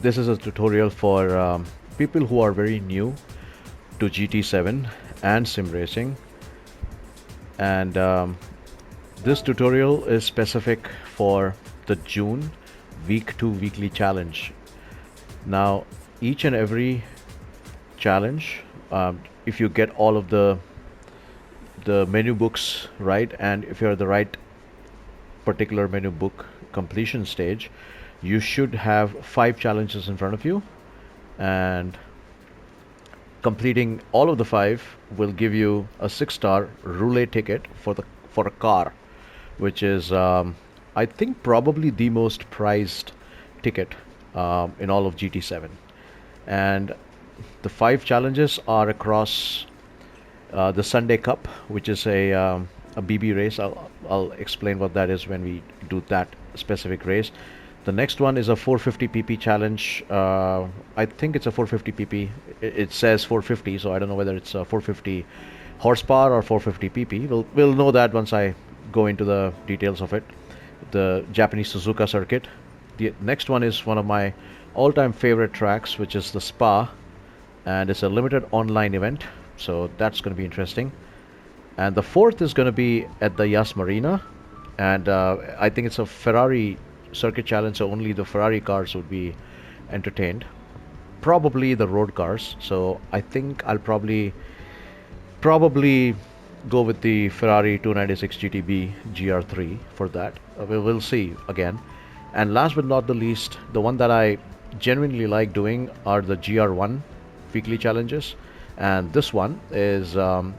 This is a tutorial for people who are very new to GT7 and sim racing, and this tutorial is specific for the June week 2 weekly challenge. Now, each and every challenge, if you get all of the menu books right, and if you're the right particular menu book completion stage, you should have 5 challenges in front of you, and completing all of the 5 will give you a 6-star roulette ticket for a car, which is I think probably the most prized ticket in all of GT7. And the 5 challenges are across the Sunday Cup, which is a BB race. I'll explain what that is when we do that specific race. The next one is a 450 pp challenge. I think it's a 450 pp. It says 450, so I don't know whether it's a 450 horsepower or 450 pp. We'll know that once I go into the details of it. The Japanese Suzuka circuit. The next one is one of my all-time favorite tracks, which is the Spa, and it's a limited online event, so that's going to be interesting. And the fourth is going to be at the Yas Marina, and I think it's a Ferrari circuit challenge, so only the Ferrari cars would be entertained, probably the road cars. So I think I'll probably go with the Ferrari 296 GTB GR3 for that. We'll see again. And last but not the least, the one that I genuinely like doing are the GR.1 weekly challenges, and this one is at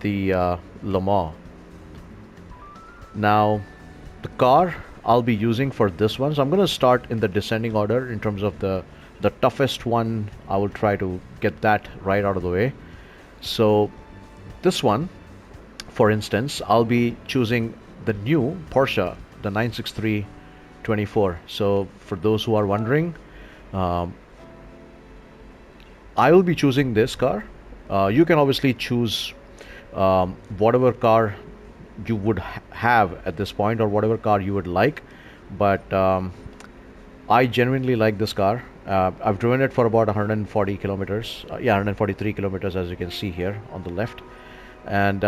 the Le Mans. Now, the car I'll be using for this one, so I'm going to start in the descending order in terms of the toughest one. I will try to get that right out of the way. So this one, for instance, I'll be choosing the new Porsche, the 963/24. So for those who are wondering, I will be choosing this car. You can obviously choose whatever car you would have at this point, or whatever car you would like, but I genuinely like this car. I've driven it for about 140 kilometers, 143 kilometers, as you can see here on the left. And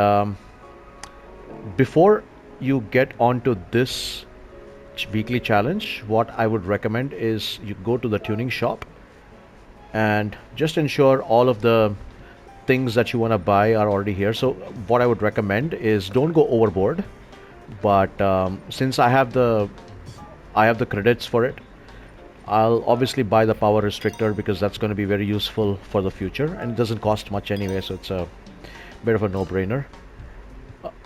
before you get onto this weekly challenge, what I would recommend is you go to the tuning shop and just ensure all of the things that you want to buy are already here. So what I would recommend is don't go overboard, but since I have the credits for it, I'll obviously buy the power restrictor, because that's going to be very useful for the future, and it doesn't cost much anyway, so it's a bit of a no-brainer.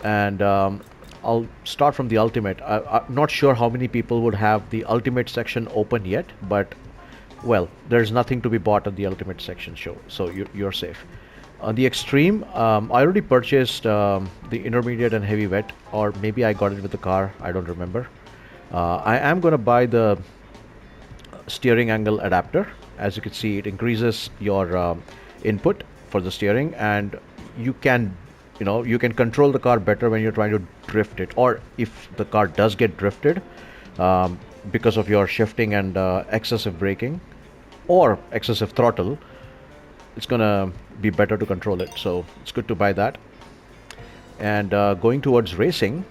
And I'll start from the ultimate. I'm not sure how many people would have the ultimate section open yet, but well, there's nothing to be bought at the ultimate section show, so you're safe. On the extreme, I already purchased the intermediate and heavy wet, or maybe I got it with the car, I don't remember. I am going to buy the steering angle adapter. As you can see, it increases your input for the steering, and you can control the car better when you're trying to drift it, or if the car does get drifted because of your shifting and excessive braking or excessive throttle. It's gonna be better to control it, so it's good to buy that. And going towards racing,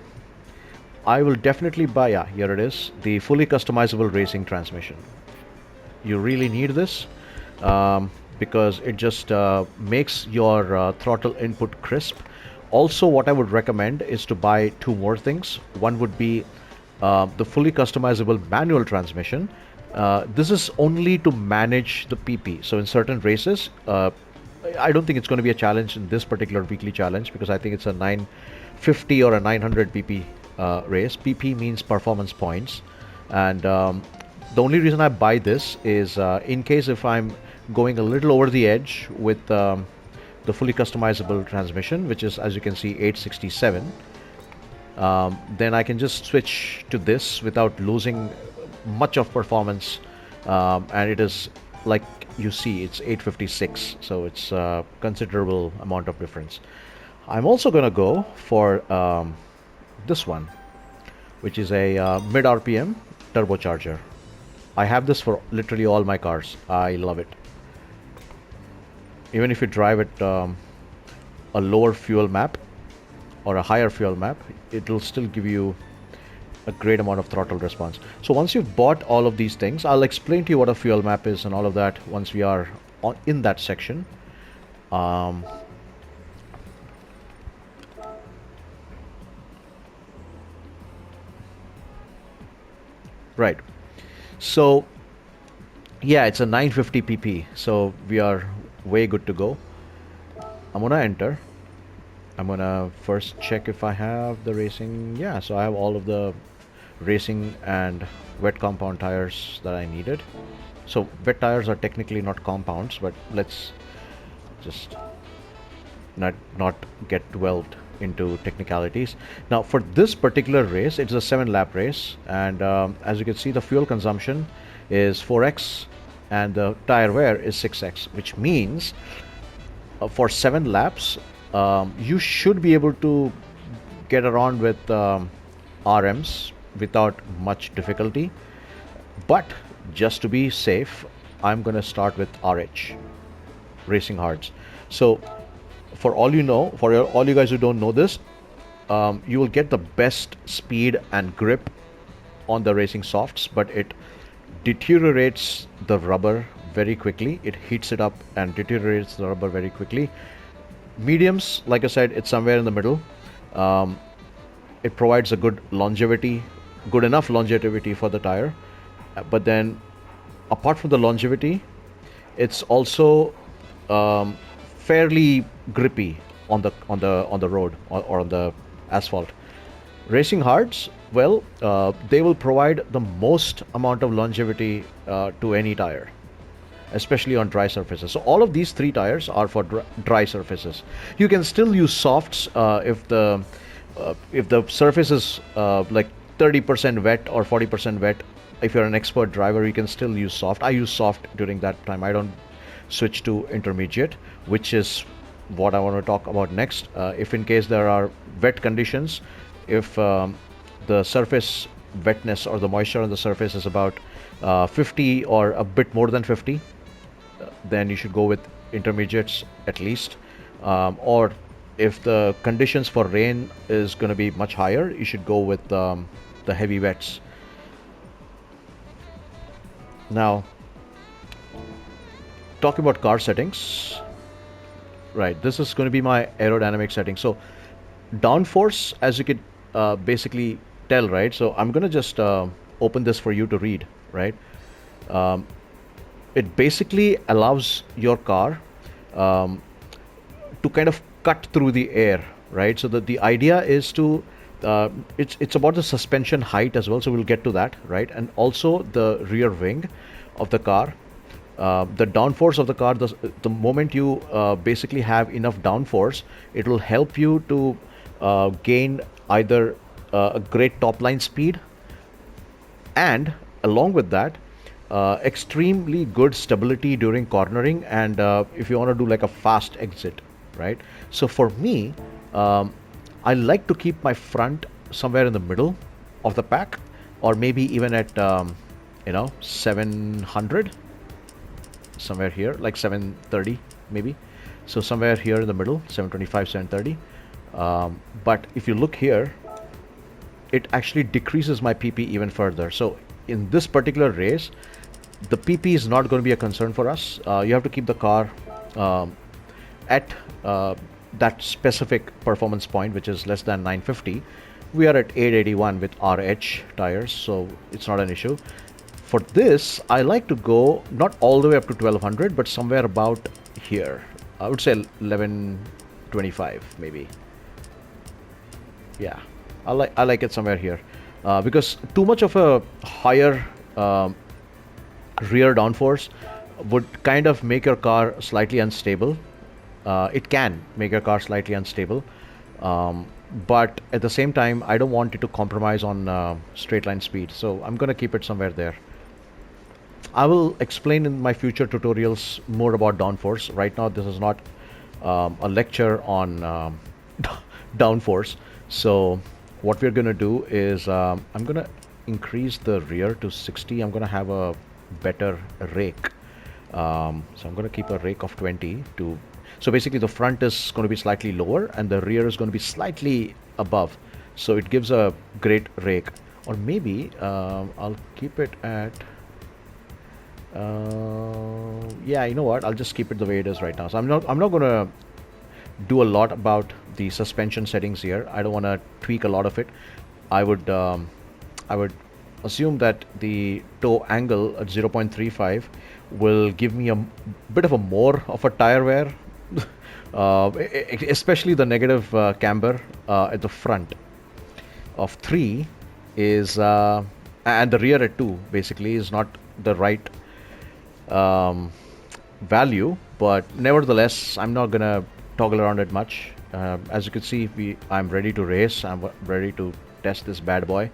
I will definitely buy, here it is, the fully customizable racing transmission. You really need this because it just makes your throttle input crisp. Also, what I would recommend is to buy 2 more things. One would be the fully customizable manual transmission. This is only to manage the PP. So in certain races, I don't think it's going to be a challenge in this particular weekly challenge, because I think it's a 950 or a 900 PP race. PP means performance points, and the only reason I buy this is in case if I'm going a little over the edge with the fully customizable transmission, which is, as you can see, 867. Then I can just switch to this without losing much of performance, and it is, like you see, it's 856, so it's a considerable amount of difference. I'm also going to go for this one, which is a mid RPM turbocharger. I have this for literally all my cars. I love it. Even if you drive it a lower fuel map or a higher fuel map, it will still give you a great amount of throttle response. So once you've bought all of these things, I'll explain to you what a fuel map is and all of that once we are in that section. Right. So yeah, it's a 950 pp. So we are way good to go. I'm gonna enter. I'm gonna first check if I have the racing. Yeah, so I have all of the racing and wet compound tires that I needed. So wet tires are technically not compounds, but let's just not get dwelled into technicalities. Now for this particular race, it's a 7-lap race, and as you can see, the fuel consumption is 4x and the tire wear is 6x, which means for 7 laps you should be able to get around with RMs without much difficulty. But just to be safe, I'm gonna start with RH, racing hards. So for all you know, for all you guys who don't know this, you will get the best speed and grip on the racing softs, but it deteriorates the rubber very quickly. It heats it up and deteriorates the rubber very quickly. Mediums, like I said, it's somewhere in the middle. It provides a good longevity, good enough longevity for the tire. But then, apart from the longevity, it's also fairly grippy on the road or on the asphalt. Racing hards, well, they will provide the most amount of longevity to any tire, especially on dry surfaces. So all of these 3 tires are for dry surfaces. You can still use softs if the surface is like 30% wet or 40% wet. If you're an expert driver, you can still use soft. I use soft during that time. I don't switch to intermediate, which is what I want to talk about next. If in case there are wet conditions, if the surface wetness or the moisture on the surface is about 50 or a bit more than 50, then you should go with intermediates at least. Or if the conditions for rain is going to be much higher, you should go with the heavy wets. Now, talking about car settings, right, this is going to be my aerodynamic setting. So downforce, as you could basically tell, right, so I'm going to just open this for you to read, right. It basically allows your car to kind of cut through the air, right. So the idea is to it's about the suspension height as well, so we'll get to that, right, and also the rear wing of the car. The downforce of the car, the moment you basically have enough downforce, it will help you to gain either a great top line speed, and along with that, extremely good stability during cornering, and if you want to do like a fast exit, right. So for me, I like to keep my front somewhere in the middle of the pack, or maybe even at 700, somewhere here, like 730 maybe. So somewhere here in the middle, 725, 730. But if you look here, it actually decreases my PP even further. So in this particular race, the PP is not going to be a concern for us. You have to keep the car at that specific performance point, which is less than 950. We are at 881 with RH tires, so it's not an issue. For this, I like to go not all the way up to 1200, but somewhere about here. I would say 1125 maybe. Yeah, I like it somewhere here, because too much of a higher rear downforce would kind of make your car slightly unstable. It can make your car slightly unstable, but at the same time, I don't want it to compromise on straight line speed, so I'm gonna keep it somewhere there. I will explain in my future tutorials more about downforce. Right now, this is not a lecture on downforce. So what we're gonna do is I'm gonna increase the rear to 60, I'm going to have a better rake. So I'm going to keep a rake of 20 to... So basically the front is going to be slightly lower and the rear is going to be slightly above. So it gives a great rake. Or maybe I'll keep it at... yeah, you know what? I'll just keep it the way it is right now. So I'm not going to do a lot about the suspension settings here. I don't want to tweak a lot of it. I would assume that the toe angle at 0.35 will give me a bit of a more of a tire wear, especially the negative camber at the front of 3 is and the rear at 2 basically is not the right value, but nevertheless I'm not gonna toggle around it much. As you can see, I'm ready to race. I'm ready to test this bad boy,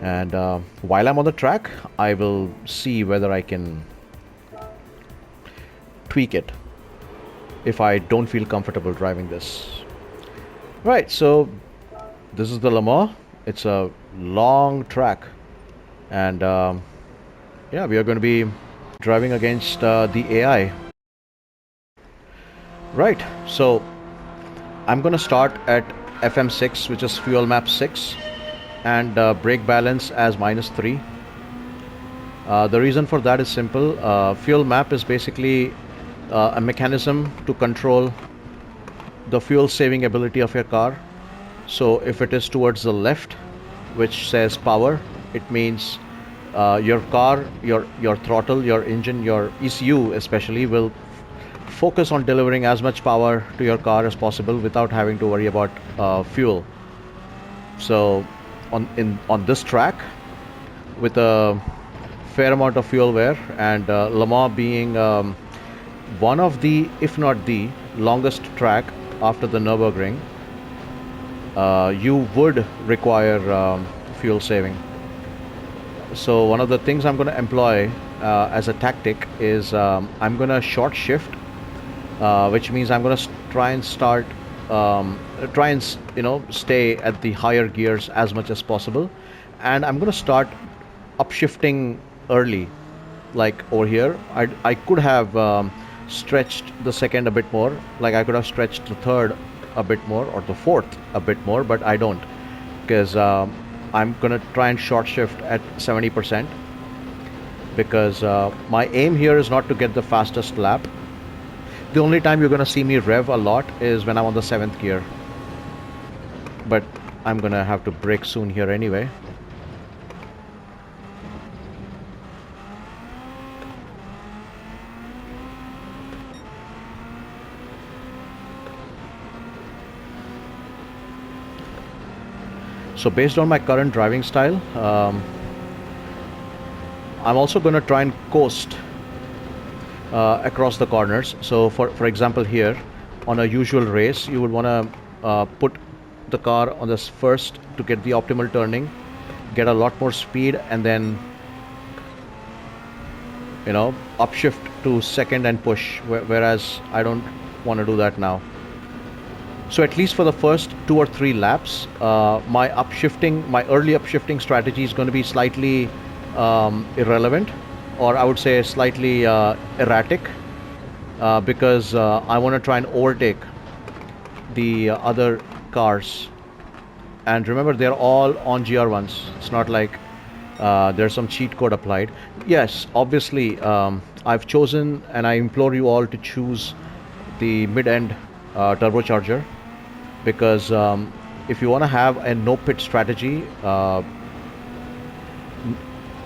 and while I'm on the track I will see whether I can tweak it if I don't feel comfortable driving this. Right, so this is the Le Mans. It's a long track, and yeah, we are going to be driving against the AI. Right, so I'm going to start at FM6, which is fuel map 6, and brake balance as -3. The reason for that is simple. Fuel map is basically a mechanism to control the fuel saving ability of your car. So if it is towards the left, which says power, it means your car, your throttle, your engine, your ECU especially will focus on delivering as much power to your car as possible without having to worry about fuel. So on this track, with a fair amount of fuel wear, and Le Mans being one of the, if not the longest track after the Nürburgring, you would require fuel saving. So one of the things I'm going to employ as a tactic is I'm going to short shift, which means I'm going to try and stay at the higher gears as much as possible, and I'm going to start upshifting early. Like over here, I could have stretched the second a bit more, like I could have stretched the third a bit more or the fourth a bit more, but I don't, because I'm gonna try and short shift at 70%, because my aim here is not to get the fastest lap. The only time you're gonna see me rev a lot is when I'm on the 7th gear, but I'm gonna have to brake soon here anyway. So based on my current driving style, I'm also going to try and coast across the corners. So for example here, on a usual race, you would want to put the car on this first to get the optimal turning, get a lot more speed, and then upshift to second and push, whereas I don't want to do that now. So at least for the first 2 or 3 laps, my early upshifting strategy is going to be slightly irrelevant, or I would say slightly erratic, because I want to try and overtake the other cars. And remember, they're all on GR1s. It's not like there's some cheat code applied. Yes, obviously, I've chosen, and I implore you all to choose the mid-end turbocharger, because if you want to have a no-pit strategy,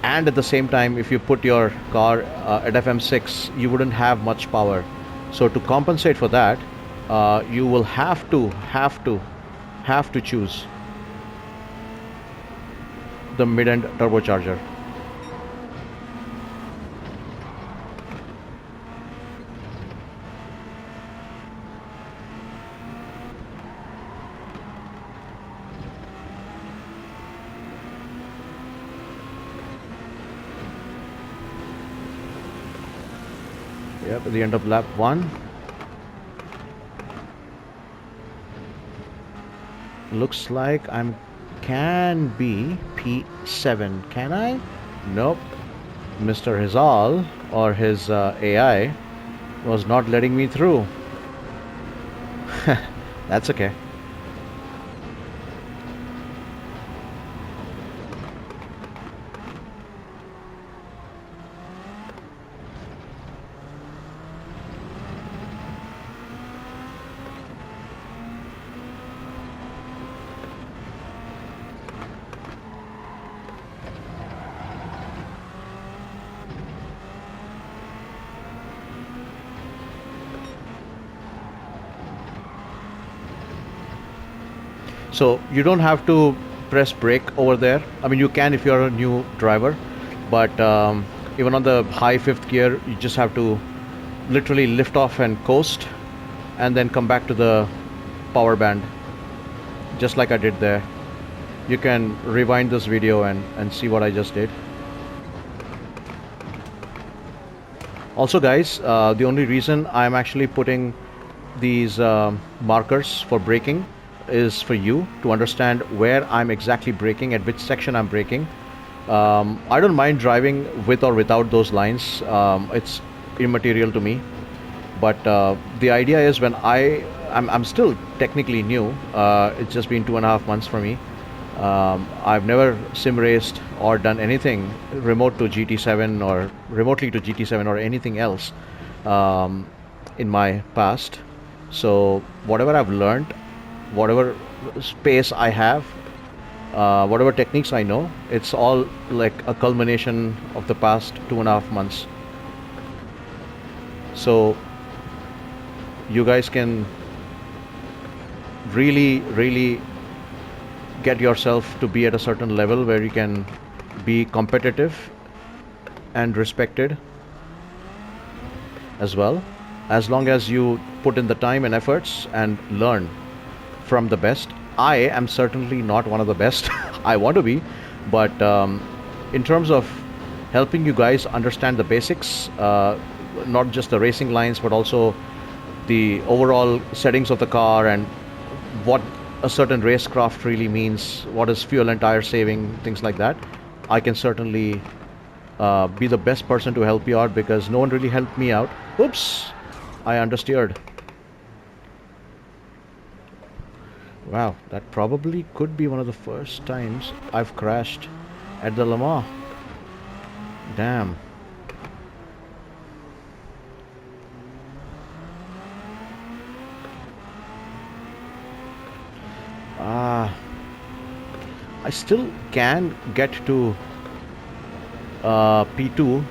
and at the same time, if you put your car at FM6, you wouldn't have much power. So to compensate for that, you will have to choose the mid-end turbocharger. Yep, at the end of lap 1. Looks like I'm can be P7. Can I? Nope. Mr. Hizal or his AI was not letting me through. That's okay. So you don't have to press brake over there. I mean, you can if you're a new driver, but even on the high fifth gear, you just have to literally lift off and coast, and then come back to the power band, just like I did there. You can rewind this video and see what I just did. Also guys, the only reason I'm actually putting these markers for braking is for you to understand where I'm exactly braking, at which section I'm braking. I don't mind driving with or without those lines. It's immaterial to me. But the idea is when I'm still technically new. It's just been 2.5 months for me. I've never sim raced or done anything remote to GT7 or remotely to GT7 or anything else in my past. So whatever I've learned, whatever space I have, whatever techniques I know, it's all like a culmination of the past 2.5 months. So you guys can really get yourself to be at a certain level where you can be competitive and respected as well, as long as you put in the time and efforts and learn from the best. I am certainly not one of the best. I want to be, but in terms of helping you guys understand the basics, not just the racing lines but also the overall settings of the car and what a certain racecraft really means, what is fuel and tire saving, things like that, I can certainly be the best person to help you out, because no one really helped me out. Oops, I understeered. Wow, that probably could be one of the first times I've crashed at the Le Mans. Damn. I still can get to P2.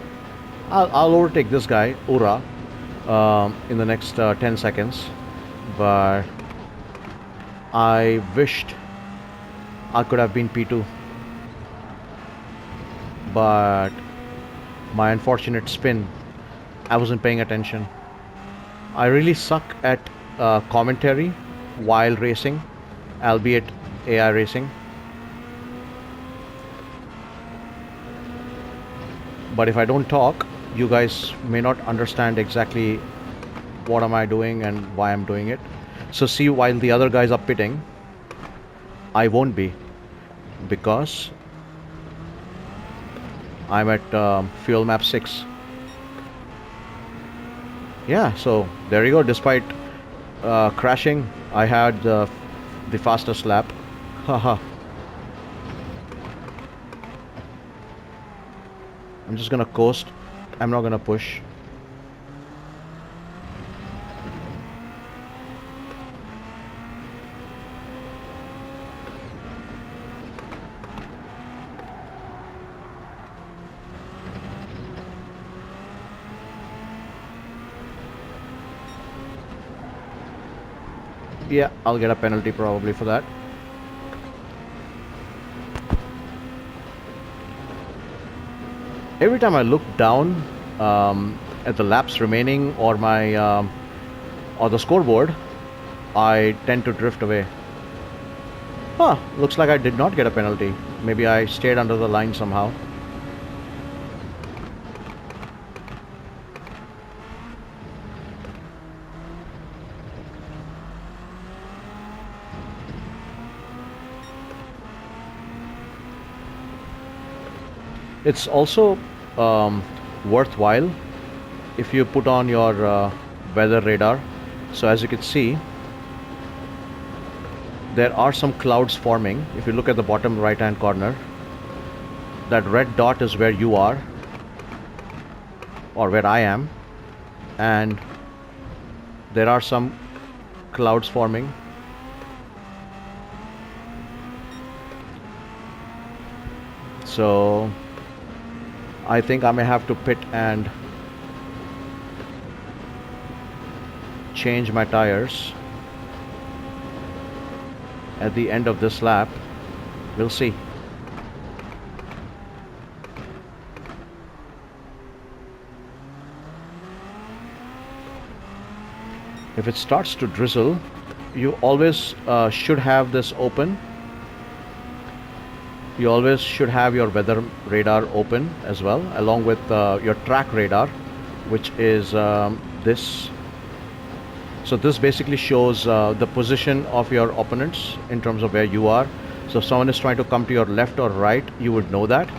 I'll overtake this guy, Ura, in the next 10 seconds. But I wished I could have been P2. But my unfortunate spin, I wasn't paying attention. I really suck at commentary while racing, albeit AI racing. But if I don't talk, you guys may not understand exactly what am I doing and why I'm doing it. So see, while the other guys are pitting, I won't be, because I'm at fuel map 6. Yeah, so there you go. Despite crashing, I had the fastest lap. Haha. I'm just gonna coast. I'm not gonna push. Yeah, I'll get a penalty probably for that. Every time I look down at the laps remaining or my or the scoreboard, I tend to drift away. Huh, looks like I did not get a penalty. Maybe I stayed under the line somehow. It's also worthwhile if you put on your weather radar. So as you can see, there are some clouds forming. If you look at the bottom right hand corner, that red dot is where you are, or where I am, and there are some clouds forming. So I think I may have to pit and change my tires at the end of this lap. We'll see. If it starts to drizzle, you always should have this open. You always should have your weather radar open as well, along with your track radar, which is this. So this basically shows the position of your opponents in terms of where you are. So if someone is trying to come to your left or right, you would know that.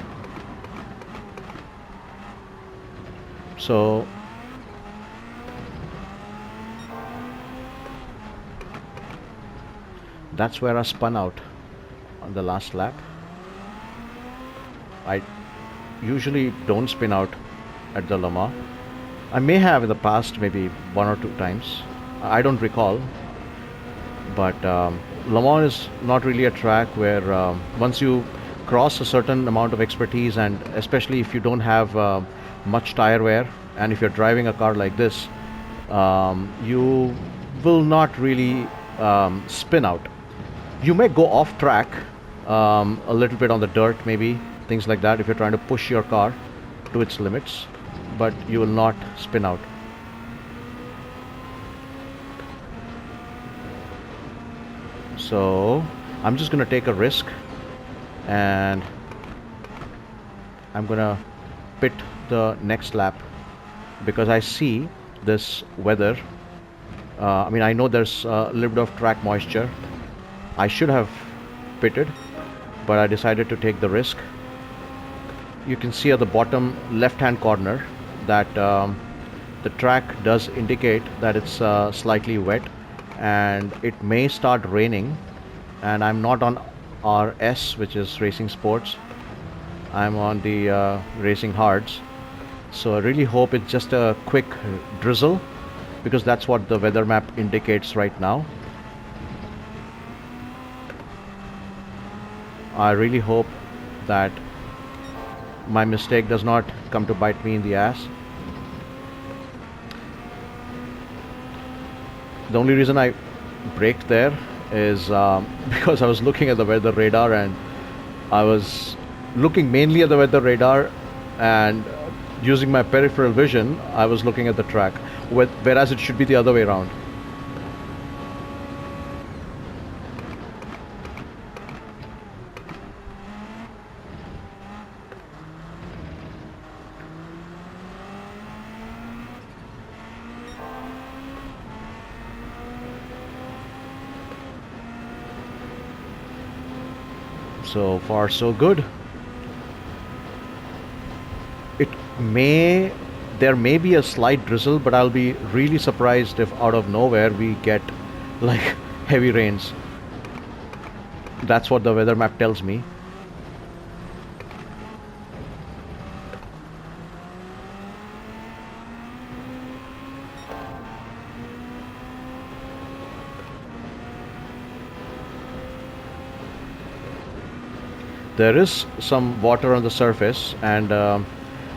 So that's where I spun out on the last lap. I usually don't spin out at the Le Mans. I may have in the past, maybe 1 or 2 times. I don't recall. But Le Mans is not really a track where once you cross a certain amount of expertise, and especially if you don't have much tire wear, and if you're driving a car like this, you will not really spin out. You may go off track a little bit on the dirt, maybe, things like that, if you're trying to push your car to its limits, but you will not spin out. So I'm just going to take a risk, and I'm going to pit the next lap because I see this weather. I mean, I know there's a little bit of track moisture. I should have pitted, but I decided to take the risk. You can see at the bottom left hand corner that the track does indicate that it's slightly wet and it may start raining, and I'm not on RS, which is Racing Sports. I'm on the Racing Hards, so I really hope it's just a quick drizzle, because that's what the weather map indicates right now. I really hope that my mistake does not come to bite me in the ass. The only reason I braked there is because I was looking at the weather radar, and I was looking mainly at the weather radar, and using my peripheral vision I was looking at the track, whereas it should be the other way around. So far so good. There may be a slight drizzle, but I'll be really surprised if out of nowhere we get like heavy rains. That's what the weather map tells me. There is some water on the surface, and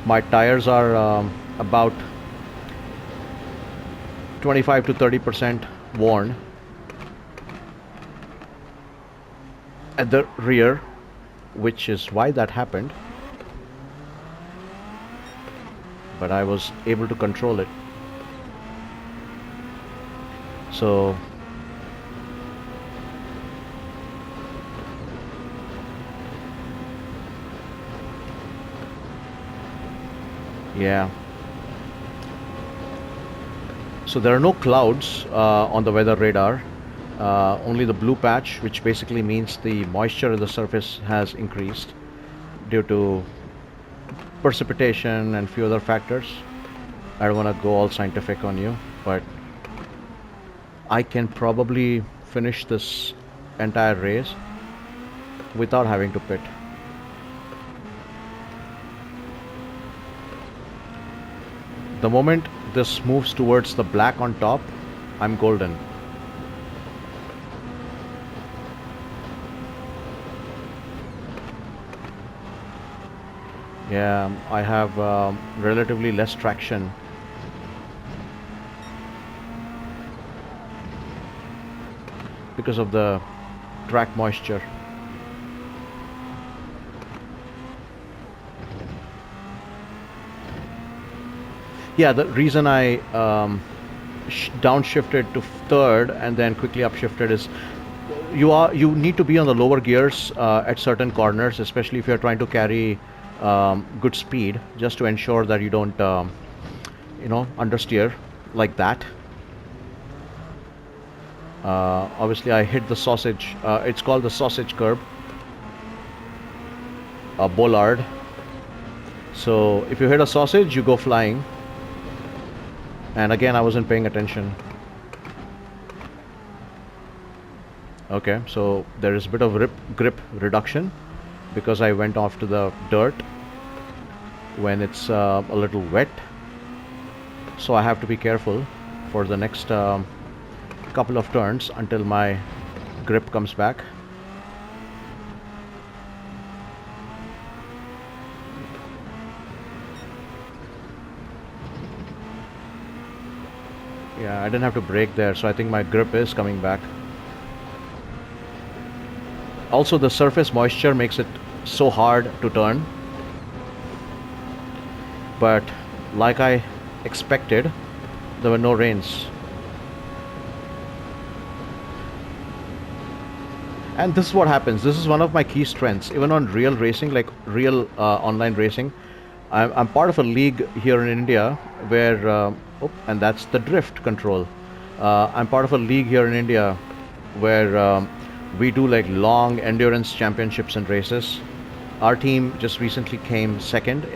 my tires are about 25 to 30% worn at the rear, which is why that happened, but I was able to control it. So yeah, so there are no clouds on the weather radar, only the blue patch, which basically means the moisture at the surface has increased due to precipitation and few other factors. I don't want to go all scientific on you, but I can probably finish this entire race without having to pit. The moment this moves towards the black on top, I'm golden. Yeah, I have relatively less traction. Because of the track moisture. Yeah, the reason I downshifted to third and then quickly upshifted is you need to be on the lower gears at certain corners, especially if you're trying to carry good speed, just to ensure that you don't understeer like that. Obviously I hit the sausage, it's called the sausage curb, a bollard. So if you hit a sausage, you go flying. And again, I wasn't paying attention. Okay, so there is a bit of grip reduction because I went off to the dirt when it's a little wet. So I have to be careful for the next couple of turns until my grip comes back. Yeah, I didn't have to brake there, so I think my grip is coming back. Also, the surface moisture makes it so hard to turn. But like I expected, there were no rains. And this is what happens. This is one of my key strengths. Even on real racing, like real online racing, I'm part of a league here in India where, and that's the drift control. I'm part of a league here in India where we do like long endurance championships and races. Our team just recently came second in